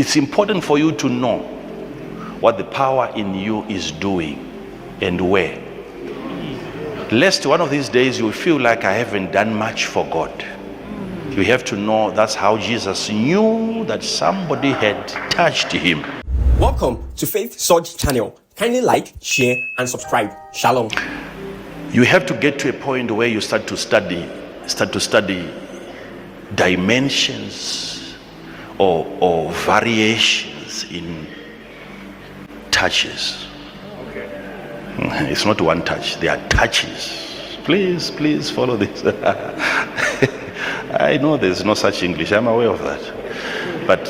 It's important for you to know what the power in you is doing and where. Lest one of these days you feel like I haven't done much for God. You have to know that's how Jesus knew that somebody had touched him. Welcome to Faith Surge channel. Kindly like, share, and subscribe. Shalom. You have to get to a point where you start to study dimensions or variations in touches. Okay. It's not one touch, they are touches. Please follow this. I know there's no such English, I'm aware of that. But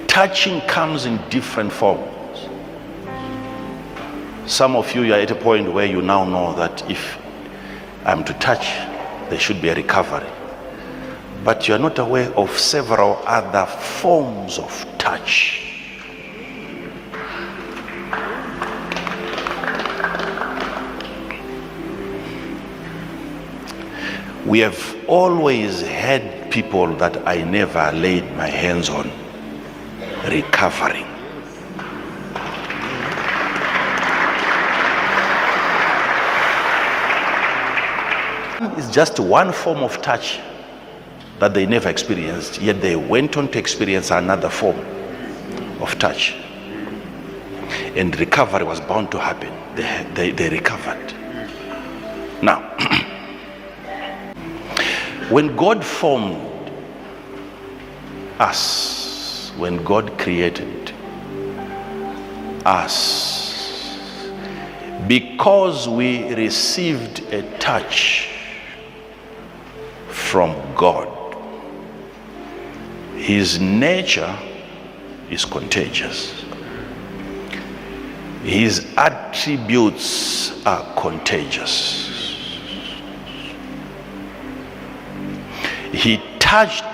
touching comes in different forms. Some of you are at a point where you now know that if I'm to touch, there should be a recovery. But you're not aware of several other forms of touch. We have always had people that I never laid my hands on recovering. It's just one form of touch that they never experienced, yet they went on to experience another form of touch. And recovery was bound to happen. They recovered. Now, when God formed us, when God created us, because we received a touch from God, his nature is contagious. His attributes are contagious. He touched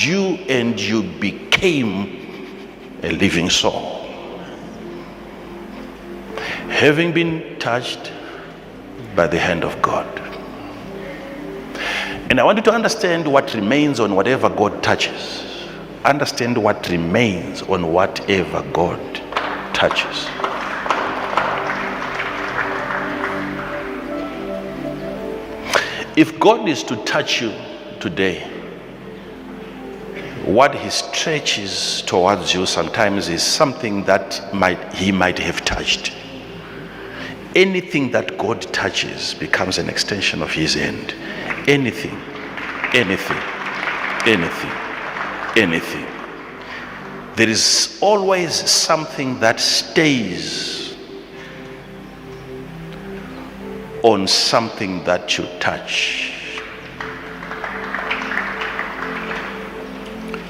you and you became a living soul. Having been touched by the hand of God. And I want you to understand what remains on whatever God touches. Understand what remains on whatever God touches. If God is to touch you today, what he stretches towards you sometimes is something that he might have touched. Anything that God touches becomes an extension of his hand. Anything. There is always something that stays on something that you touch.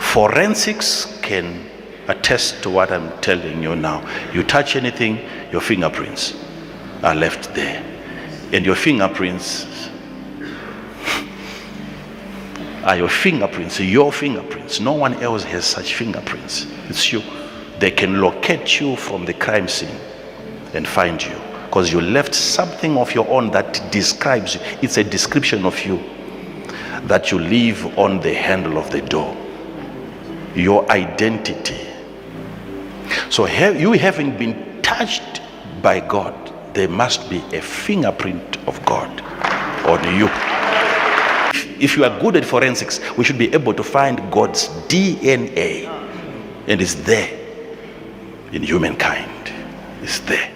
Forensics can attest to what I'm telling you now. You touch anything, your fingerprints are left there. And your fingerprints are your fingerprints. No one else has such fingerprints. It's you. They can locate you from the crime scene and find you because you left something of your own that describes you. It's a description of you that you leave on the handle of the door. Your identity. So you having been touched by God, there must be a fingerprint of God on you. If you are good at forensics, we should be able to find God's DNA, and it's there in humankind. It's there.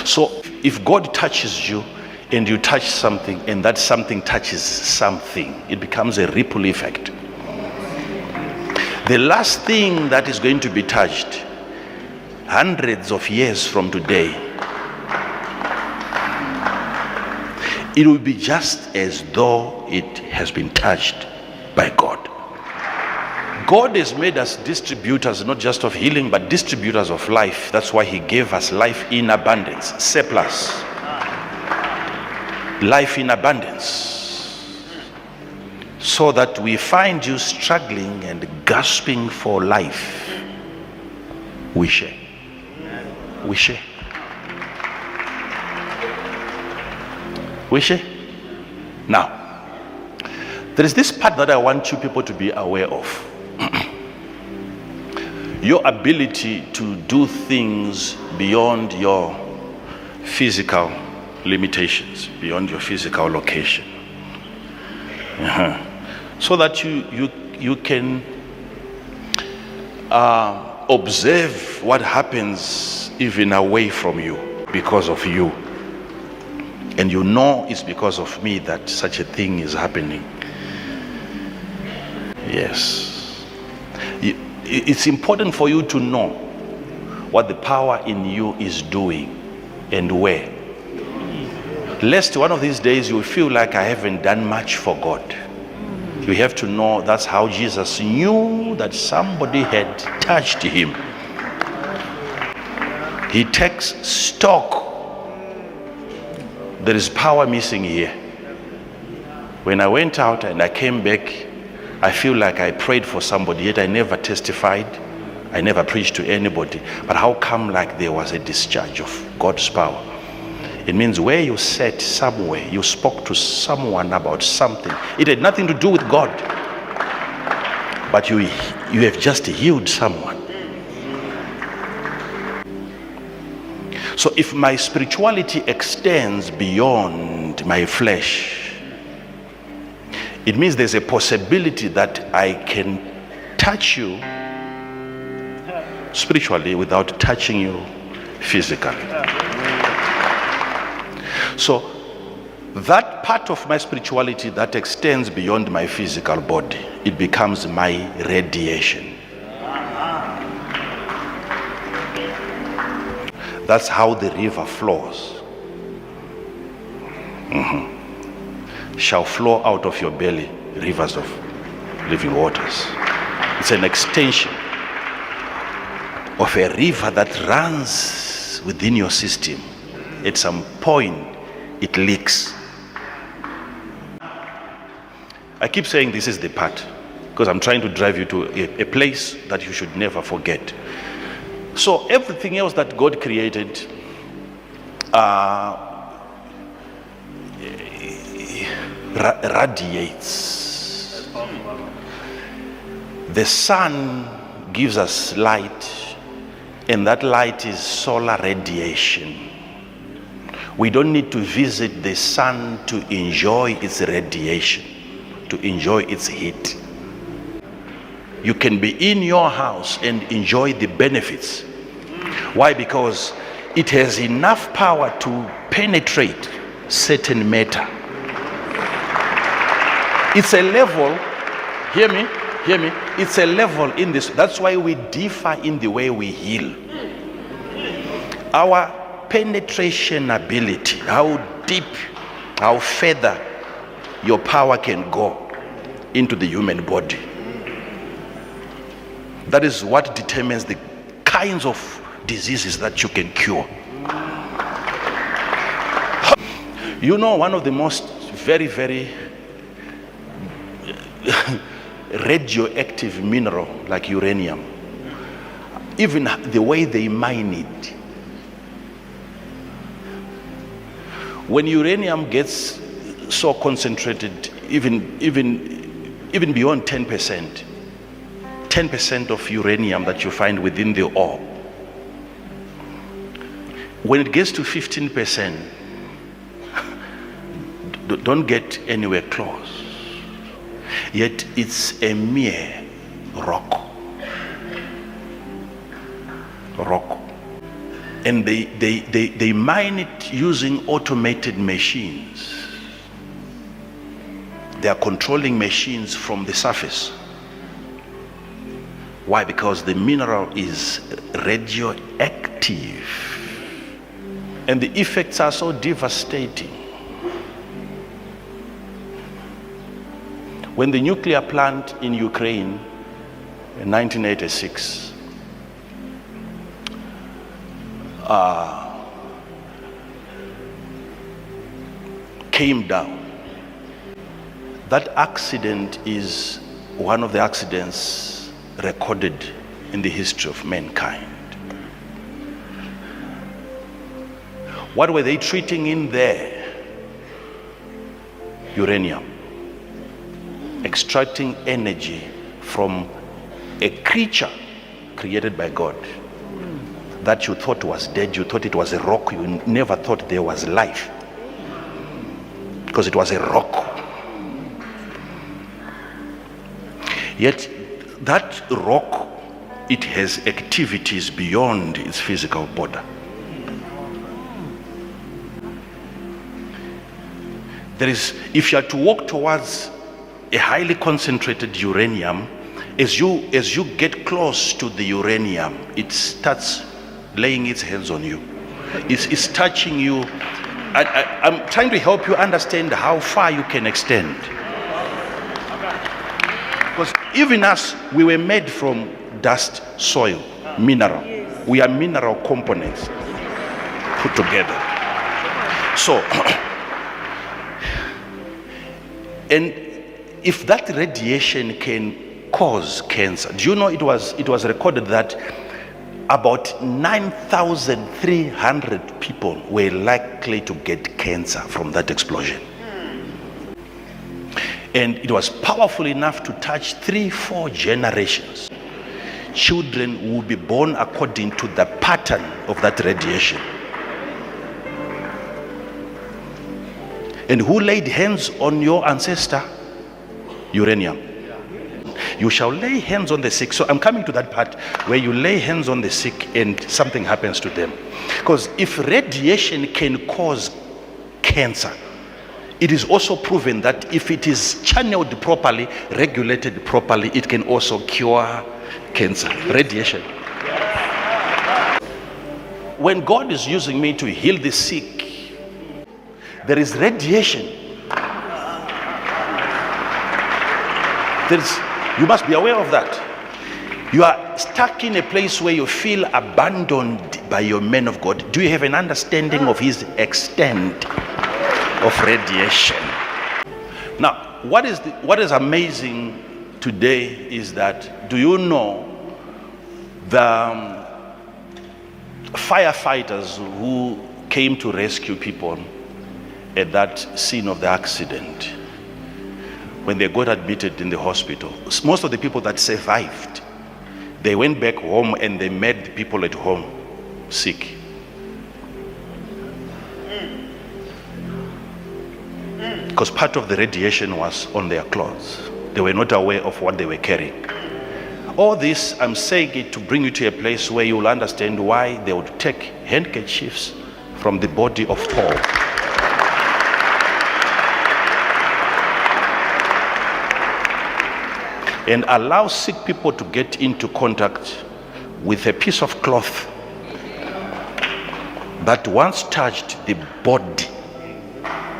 So if God touches you and you touch something and that something touches something, it becomes a ripple effect. The last thing that is going to be touched hundreds of years from today, it will be just as though it has been touched by God. God has made us distributors, not just of healing, but distributors of life. That's why he gave us life in abundance, surplus. Life in abundance. So that we find you struggling and gasping for life. We share. We share. Now, there is this part that I want you people to be aware of. Your ability to do things beyond your physical limitations, beyond your physical location. So that you can observe what happens even away from you because of you. And you know it's because of me that such a thing is happening. Yes. It's important for you to know what the power in you is doing and where. Lest one of these days you feel like I haven't done much for God. You have to know that's how Jesus knew that somebody had touched him. He takes stock. There is power missing here. When I went out and I came back, I feel like I prayed for somebody, yet I never testified. I never preached to anybody. But how come like there was a discharge of God's power? It means where you sat somewhere, you spoke to someone about something. It had nothing to do with God. But you have just healed someone. So if my spirituality extends beyond my flesh, it means there's a possibility that I can touch you spiritually without touching you physically. So that part of my spirituality that extends beyond my physical body, it becomes my radiation. That's how the river flows. Shall flow out of your belly rivers of living waters. It's an extension of a river that runs within your system. At some point it leaks. I keep saying this is the part because I'm trying to drive you to a place that you should never forget. So everything else that God created radiates. The sun gives us light, and that light is solar radiation. We don't need to visit the sun to enjoy its radiation, to enjoy its heat. You can be in your house and enjoy the benefits. Why? Because it has enough power to penetrate certain matter. It's a level, hear me, it's a level in this. That's why we differ in the way we heal. Our penetration ability, how deep, how further your power can go into the human body. That is what determines the kinds of diseases that you can cure. You know, one of the most very, very radioactive mineral like uranium, even the way they mine it, when uranium gets so concentrated, even beyond 10% of uranium that you find within the ore, when it gets to 15%, don't get anywhere close. Yet it's a mere rock. And they mine it using automated machines. They are controlling machines from the surface. Why? Because the mineral is radioactive. And the effects are so devastating. When the nuclear plant in Ukraine in 1986 came down, that accident is one of the accidents recorded in the history of mankind. What were they treating in there? uranium, extracting energy from a creature created by God that you thought was dead. You thought it was a rock. You never thought there was life because it was a rock. Yet that rock, it has activities beyond its physical border. There is, if you are to walk towards a highly concentrated uranium, as you get close to the uranium, it starts laying its hands on you. It's touching you. I'm trying to help you understand how far you can extend. Because even us, we were made from dust, soil, mineral. We are mineral components put together. So, and if that radiation can cause cancer, do you know it was recorded that about 9,300 people were likely to get cancer from that explosion. And it was powerful enough to touch 3-4 generations. Children will be born according to the pattern of that radiation. And who laid hands on your ancestor? Uranium. You shall lay hands on the sick. So I'm coming to that part where you lay hands on the sick and something happens to them. Because if radiation can cause cancer, it is also proven that if it is channeled properly, regulated properly, it can also cure cancer. Radiation. When God is using me to heal the sick, there is radiation. You must be aware of that. You are stuck in a place where you feel abandoned by your man of God. Do you have an understanding of his extent of radiation? Now, what is amazing today is that, do you know the firefighters who came to rescue people at that scene of the accident, when they got admitted in the hospital, most of the people that survived, they went back home and they made the people at home sick. Because part of the radiation was on their clothes. They were not aware of what they were carrying. All this, I'm saying it to bring you to a place where you will understand why they would take handkerchiefs from the body of Paul and allow sick people to get into contact with a piece of cloth that once touched the body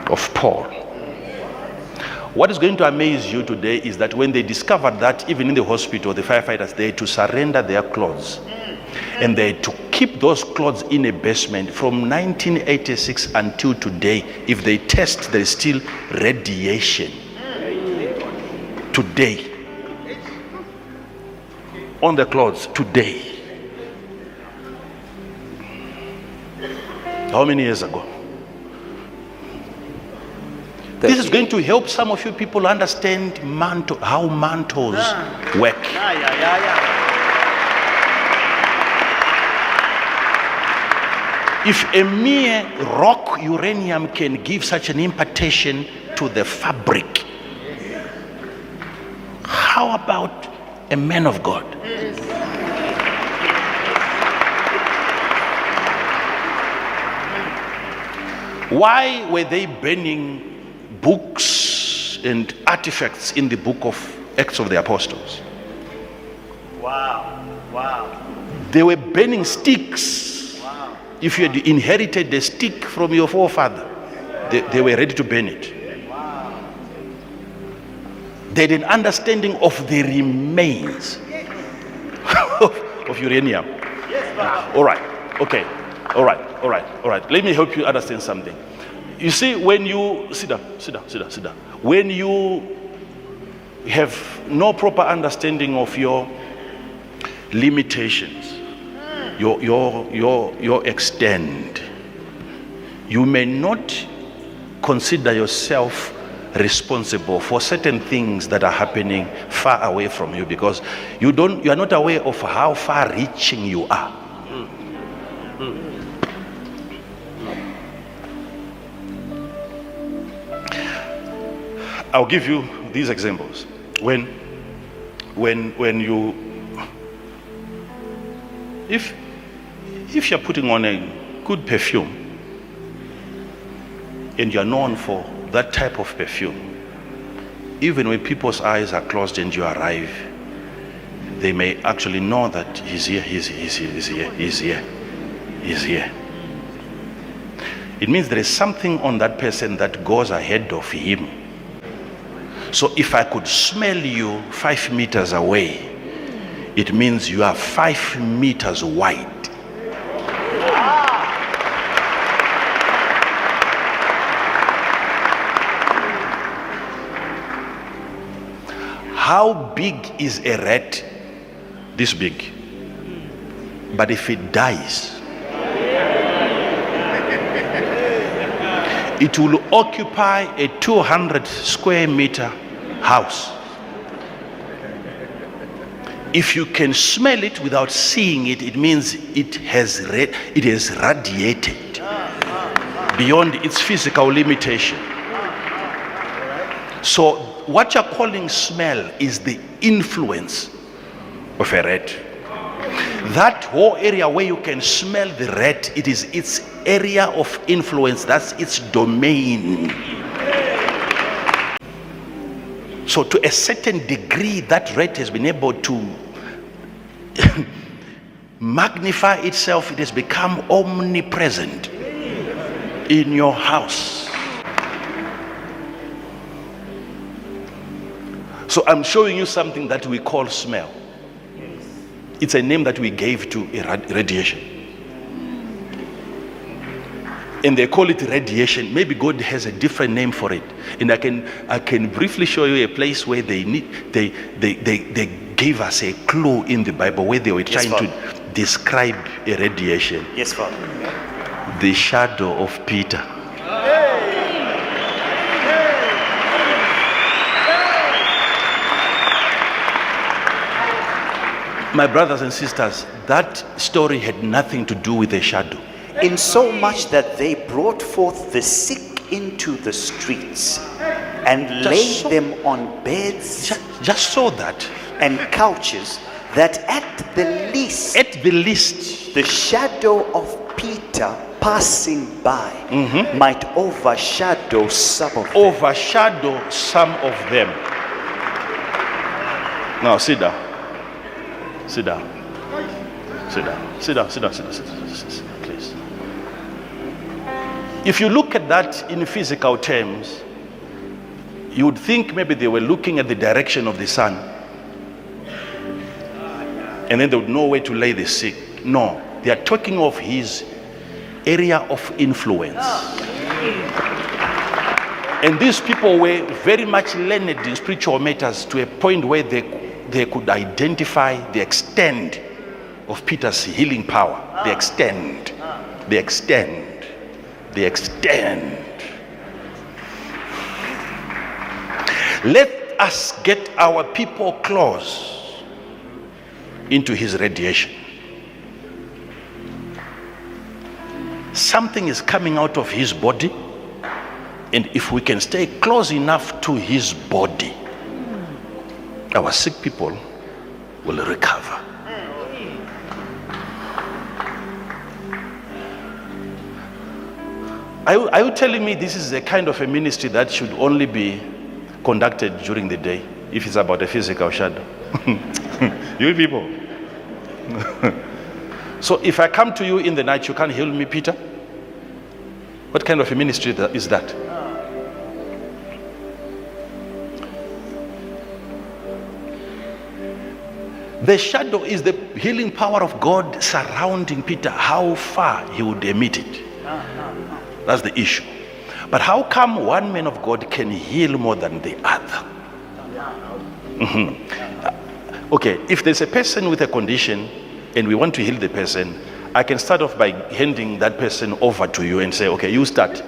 of Paul. What is going to amaze you today is that when they discovered that, even in the hospital, the firefighters, they had to surrender their clothes. And they had to keep those clothes in a basement from 1986 until today. If they test, there is still radiation today on the clothes today. How many years ago? This is going to help some of you people understand how mantles work. If a mere rock uranium can give such an impartation to the fabric, how about a man of God? Why were they burning books and artifacts in the book of Acts of the Apostles? Wow. They were burning sticks. Wow. If you had inherited the stick from your forefather, they were ready to burn it. Wow. They had an understanding of the remains of uranium. Yes, All right. Okay. All right. Let me help you understand something. You see, when you sit down. When you have no proper understanding of your limitations, your extent, you may not consider yourself responsible for certain things that are happening far away from you, because you are not aware of how far reaching you are. I'll give you these examples. When you, if you're putting on a good perfume and you're known for that type of perfume, even when people's eyes are closed and you arrive, they may actually know that he's here. It means there is something on that person that goes ahead of him. So if I could smell you 5 meters away, it means you are 5 meters wide. How big is a rat? This big. But if it dies, it will occupy a 200 square meter house. If you can smell it without seeing it, it means it has radiated beyond its physical limitation. So what you're calling smell is the influence of a rat. That whole area where you can smell the rat, it is its area of influence. That's its domain. So to a certain degree, that rat has been able to magnify itself. It has become omnipresent in your house. So I'm showing you something that we call smell. It's a name that we gave to radiation. And they call it radiation. Maybe God has a different name for it. And I can briefly show you a place where they gave us a clue in the Bible where they were trying to describe a radiation. Yes, Father. The shadow of Peter. My brothers and sisters, that story had nothing to do with a shadow. In so much that they brought forth the sick into the streets and laid them on beds Just so that. and couches, that at the least the shadow of Peter passing by might overshadow some of them. Now sit down. Sit down, please. If you look at that in physical terms, you would think maybe they were looking at the direction of the sun, and then they would know where to lay the sick. No, they are talking of his area of influence. And these people were very much learned in spiritual matters to a point where they could identify the extent of Peter's healing power. The extent. Let us get our people close into his radiation. Something is coming out of his body, and if we can stay close enough to his body, our sick people will recover. Are you telling me this is a kind of a ministry that should only be conducted during the day if it's about a physical shadow? You people. So if I come to you in the night, you can't heal me, Peter? What kind of a ministry is that? The shadow is the healing power of God surrounding Peter, how far he would emit it. That's the issue. But how come one man of God can heal more than the other? Okay, if there's a person with a condition and we want to heal the person, I can start off by handing that person over to you and say, okay, you start.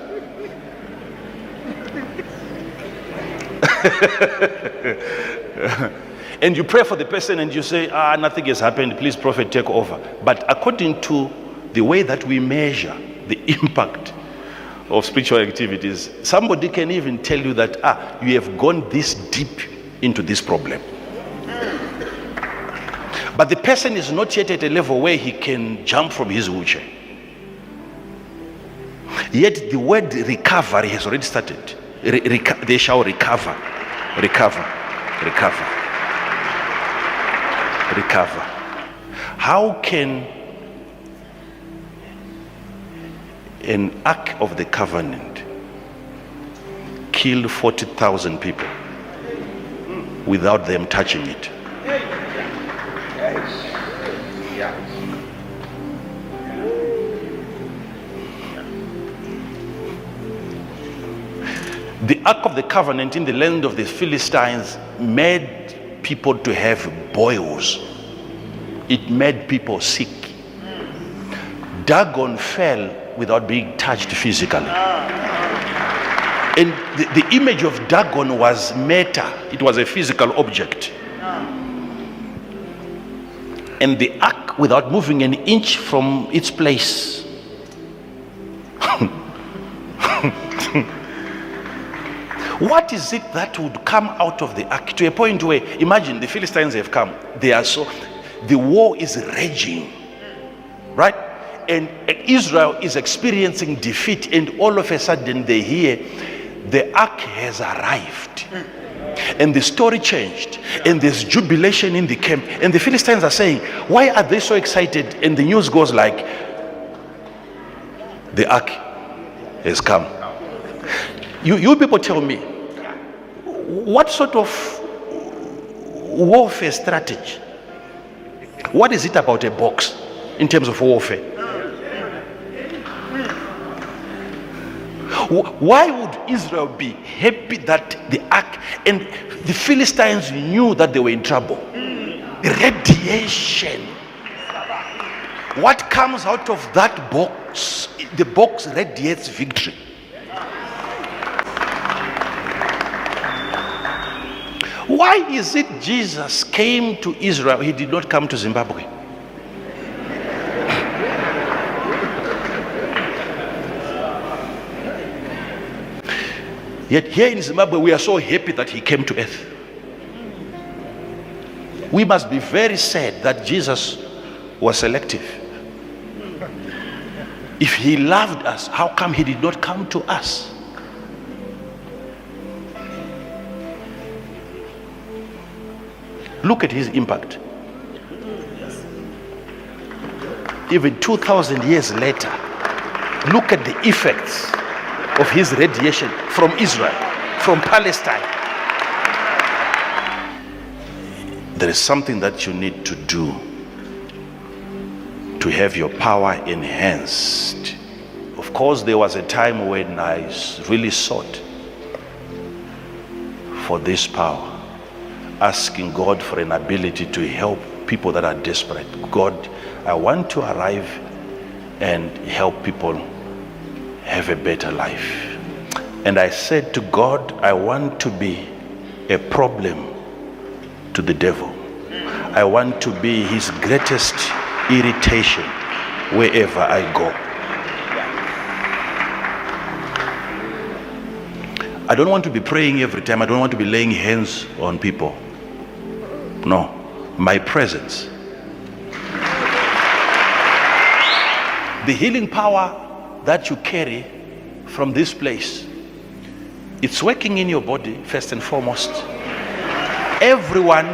And you pray for the person and you say, nothing has happened, please prophet, take over. But according to the way that we measure the impact of spiritual activities, somebody can even tell you that you have gone this deep into this problem. But the person is not yet at a level where he can jump from his wheelchair. Yet the word recovery has already started. They shall recover. How can an Ark of the Covenant kill 40,000 people without them touching it? The Ark of the Covenant in the land of the Philistines made people to have boils. It made people sick. Dagon fell without being touched physically. And the image of Dagon was matter. It was a physical object. And the ark, without moving an inch from its place, what is it that would come out of the ark to a point where, imagine the Philistines have come, the war is raging, right? And Israel is experiencing defeat, and all of a sudden they hear the ark has arrived. And the story changed, and there's jubilation in the camp, and the Philistines are saying, why are they so excited? And the news goes like, the ark has come. You people tell me, what sort of warfare strategy? What is it about a box in terms of warfare? Why would Israel be happy that the ark, and the Philistines knew that they were in trouble? The radiation. What comes out of that box? The box radiates victory. Why is it Jesus came to Israel, he did not come to Zimbabwe? Yet here in Zimbabwe, we are so happy that he came to earth. We must be very sad that Jesus was selective. If he loved us, how come he did not come to us? Look at his impact. Even 2,000 years later, look at the effects of his radiation from Israel, from Palestine. There is something that you need to do to have your power enhanced. Of course, there was a time when I really sought for this power, asking God for an ability to help people that are desperate. God, I want to arrive and help people have a better life. And I said to God, I want to be a problem to the devil. I want to be his greatest irritation wherever I go. I don't want to be praying every time. I don't want to be laying hands on people. No, my presence. The healing power that you carry from this place, it's working in your body first and foremost. Everyone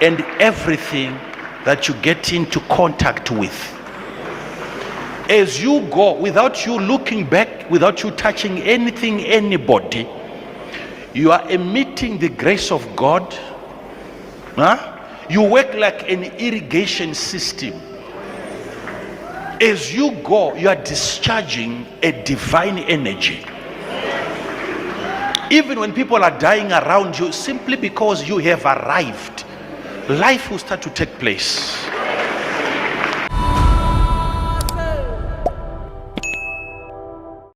and everything that you get into contact with, as you go, without you looking back, without you touching anything, anybody, you are emitting the grace of God. You work like an irrigation system. As you go, you are discharging a divine energy. Even when people are dying around you, simply because you have arrived, life will start to take place.